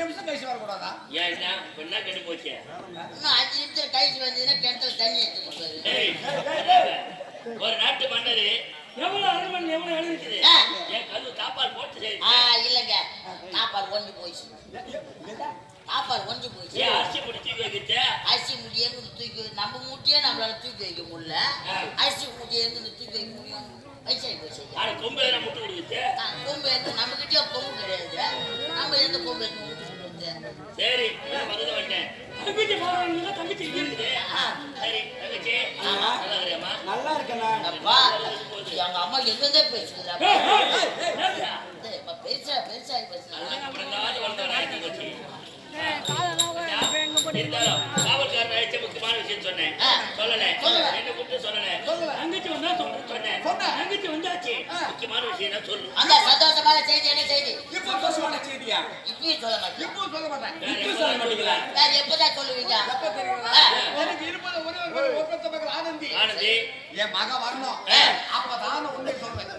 நிமிஷம் கழிச்சு வரக்கூடாதா? ஏன் என்ன கெட்டு போச்சு? இன்னும் 5 நிமிஷம் கழிச்சு வந்தீங்கன்னா கிணத்துல தண்ணி எடுத்துக்கோங்க. ஒரு நாட்டு மன்னரு எவ்வளவு அரண்மனை எவ்வளவு இடம் இருக்குது? என் கல்லு தாப்பால் போட்டு சரி. இல்லைங்க, தாப்பால் ஒன்று போயிடுச்சு. தாப்பால் ஒன்று போயிடுச்சு. அரிசி முடி தூக்கி வைக்கிட்டு அரிசி முடி எங்கிட்டு தூக்கி நம்ம மூட்டையே நம்மளால தூக்கி வைக்க முடியல. அரிசி முடி எங்கிட்டு தூக்கி வைக்க முடியும்? வயசாகி போச்சு. கொம்பு எதனா முட்டு கொடுக்குது. கொம்பு எடுத்து நம்ம கிட்டே கொம்பு கிடையாது. நம்ம எந்த கொம்பு எடுத்து முட்டு சரி மருந்து வந்தேன். தங்கச்சி போறாங்க, தங்கச்சி இங்க இருக்குது. சரி தங்கச்சி நல்லா இருக்கேனா? எங்க அம்மா எங்கெங்க பேசுறா? பெருசா பெருசா காவல்காரன் அழைச்ச முக்கியமான விஷயம் சொன்னேன். சொல்லல என்ன கூப்பிட்டு சொல்லல. தங்கச்சி வந்தா சொன்னேன். தங்கச்சி வந்தாச்சு. முக்கியமான விஷயம் தான் சொல்லு. அந்த சந்தோஷமான செய்தி என்ன செய்தி? இப்போ சந்தோஷமான செய்தியா? இப்பயும் சொல்ல மாட்டேன். இப்போ சொல்ல மாட்டேன். இப்போ சொல்ல மாட்டீங்களா? வேற எப்பதான் சொல்லுவீங்க? எப்ப தெரியுங்களா? எனக்கு இருப்பது ஒரே ஒரு மகள் ஆனந்தி. ஆனந்தி என் மகன் வரணும். அப்பதான் உண்மை சொல்வேன்.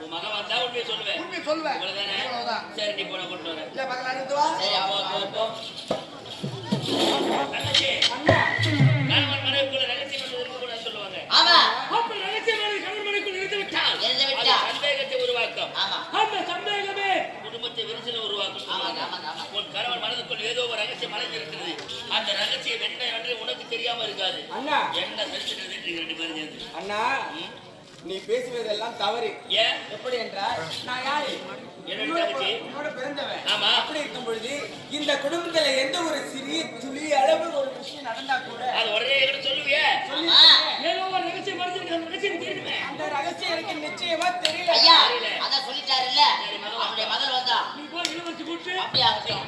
உன் மகன் வந்தா உண்மை சொல்லுவேன். உண்மை சொல்வேன். இவ்வளவுதானே? சரி நீ போன கொண்டு வர. இல்ல மகள் ஆனந்தி வா. சரி அப்போ தங்கச்சி அண்ணா கணவன் மனைவிக்குள்ள ரகசியம் இருக்க கூடாது சொல்லுவாங்க. ஆமா. அப்ப ரகசியமான கணவன் மனைவிக்குள்ள இருந்து விட்டால் சந்தேகத்தை உருவாக்கும். ஆமா. அந்த சந்தேகமே குடும்பத்தை விரிசல உருவாக்கும். ஆமா ஆமா ஆமா. உன் கணவன் மனதுக்குள் ஏதோ ஒரு ரகசியம் மறைந்து இருக்கிறது. அந்த ரகசியம் என்ன என்று உனக்கு தெரியாம இருக்காது. அண்ணா என்ன சரிச்சிட்டு ரெண்டு பேரும் சேர்ந்து அண்ணா நீ பேசுவதெல்லாம் தவறு. ஏன் எப்படி என்றால் நான் யாரு? என்னோட பிறந்தவன். ஆமா. அப்படி இருக்கும் பொழுது இந்த குடும்பத்துல எந்த ஒரு சிறிய துளி அளவு ஒரு விஷயம் நடந்தா கூட அது உடனே என்கிட்ட சொல்லுவியே. ஏதோ ஒரு ரகசியம் மறைஞ்சிருக்கு. அந்த ரகசியம் தெரியுமே. அந்த ரகசியம் எனக்கு நிச்சயமா தெரியல. ஐயா அத சொல்லிட்டாருல்ல. அவருடைய மகள் வந்தா நீ போய் இளவரசி கூட்டு அப்படியே ஆகட்டும்.